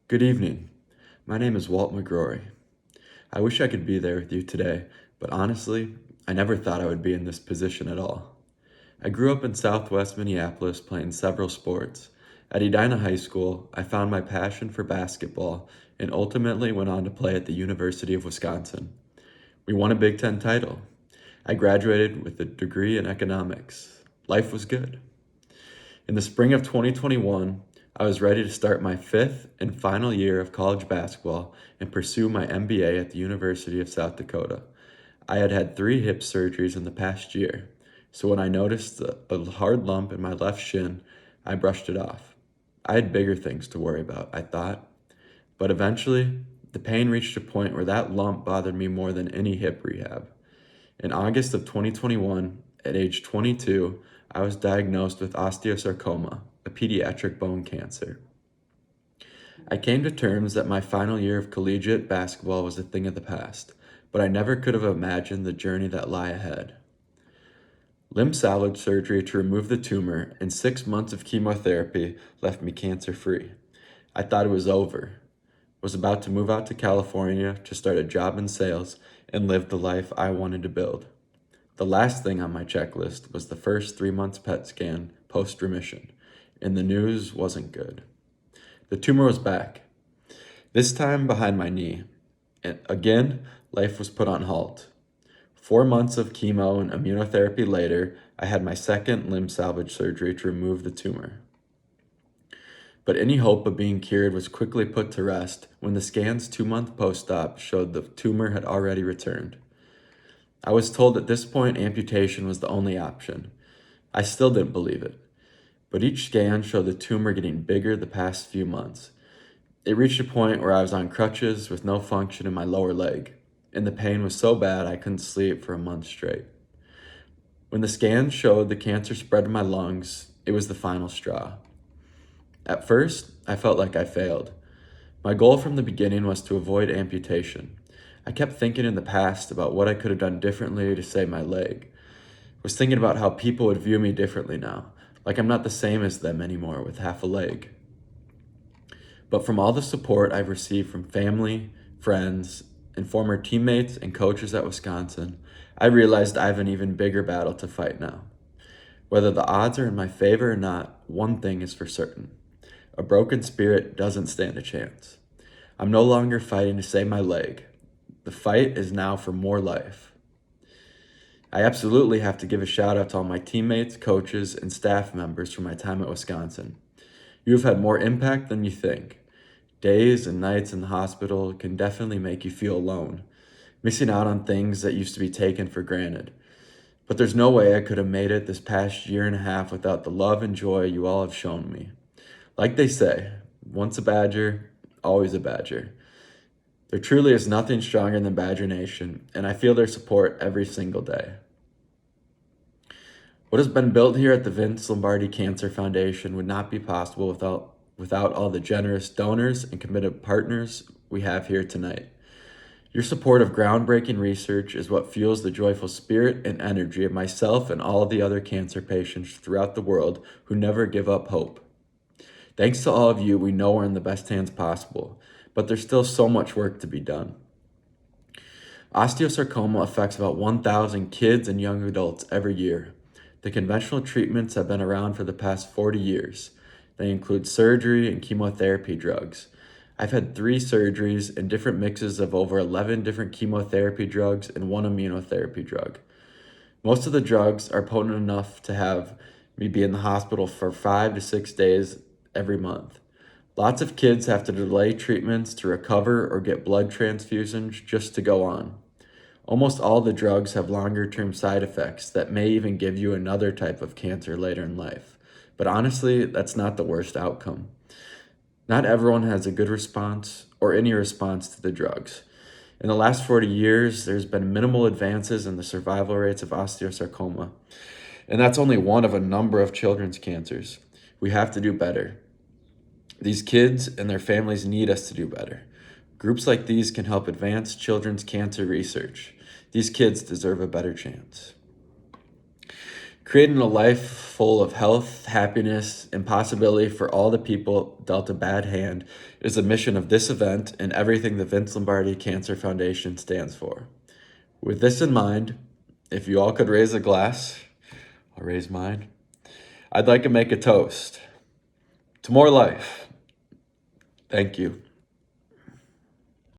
Good evening. My name is Walt McGrory. I wish I could be there with you today, but honestly, I never thought I would be in this position at all. I grew up in southwest Minneapolis playing several sports. At Edina High School, I found my passion for basketball and ultimately went on to play at the University of Wisconsin. We won a Big Ten title. I graduated with a degree in economics. Life was good. In the spring of 2021, I was ready to start my fifth and final year of college basketball and pursue my MBA at the University of South Dakota. I had had 3 hip surgeries in the past year, so when I noticed a hard lump in my left shin, I brushed it off. I had bigger things to worry about, I thought. But eventually, the pain reached a point where that lump bothered me more than any hip rehab. In August of 2021, at age 22, I was diagnosed with osteosarcoma, a pediatric bone cancer. I came to terms that my final year of collegiate basketball was a thing of the past, but I never could have imagined the journey that lay ahead. Limb salvage surgery to remove the tumor and 6 months of chemotherapy left me cancer-free. I thought it was over, was about to move out to California to start a job in sales and live the life I wanted to build. The last thing on my checklist was the first 3 months PET scan post-remission, and the news wasn't good. The tumor was back, this time behind my knee, and again, life was put on halt. 4 months of chemo and immunotherapy later, I had my second limb salvage surgery to remove the tumor. But any hope of being cured was quickly put to rest when the scan's 2-month post-op showed the tumor had already returned. I was told at this point amputation was the only option. I still didn't believe it, but each scan showed the tumor getting bigger the past few months. It reached a point where I was on crutches with no function in my lower leg, and the pain was so bad I couldn't sleep for a month straight. When the scan showed the cancer spread to my lungs, it was the final straw. At first, I felt like I failed. My goal from the beginning was to avoid amputation. I kept thinking in the past about what I could have done differently to save my leg. I was thinking about how people would view me differently now, like I'm not the same as them anymore with half a leg. But from all the support I've received from family, friends, and former teammates and coaches at Wisconsin, I realized I have an even bigger battle to fight now. Whether the odds are in my favor or not, one thing is for certain. A broken spirit doesn't stand a chance. I'm no longer fighting to save my leg. The fight is now for more life. I absolutely have to give a shout out to all my teammates, coaches, and staff members from my time at Wisconsin. You have had more impact than you think. Days and nights in the hospital can definitely make you feel alone, missing out on things that used to be taken for granted. But there's no way I could have made it this past year and a half without the love and joy you all have shown me. Like they say, once a Badger, always a Badger. There truly is nothing stronger than Badger Nation, and I feel their support every single day. What has been built here at the Vince Lombardi Cancer Foundation would not be possible without all the generous donors and committed partners we have here tonight. Your support of groundbreaking research is what fuels the joyful spirit and energy of myself and all of the other cancer patients throughout the world who never give up hope. Thanks to all of you, we know we're in the best hands possible, but there's still so much work to be done. Osteosarcoma affects about 1,000 kids and young adults every year. The conventional treatments have been around for the past 40 years. They include surgery and chemotherapy drugs. I've had 3 surgeries and different mixes of over 11 different chemotherapy drugs and 1 immunotherapy drug. Most of the drugs are potent enough to have me be in the hospital for 5 to 6 days every month. Lots of kids have to delay treatments to recover or get blood transfusions just to go on. Almost all the drugs have longer-term side effects that may even give you another type of cancer later in life. But honestly, that's not the worst outcome. Not everyone has a good response or any response to the drugs. In the last 40 years, there's been minimal advances in the survival rates of osteosarcoma, and that's only one of a number of children's cancers. We have to do better. These kids and their families need us to do better. Groups like these can help advance children's cancer research. These kids deserve a better chance. Creating a life full of health, happiness, and possibility for all the people dealt a bad hand is the mission of this event and everything the Vince Lombardi Cancer Foundation stands for. With this in mind, if you all could raise a glass, I'll raise mine. I'd like to make a toast to more life. Thank you.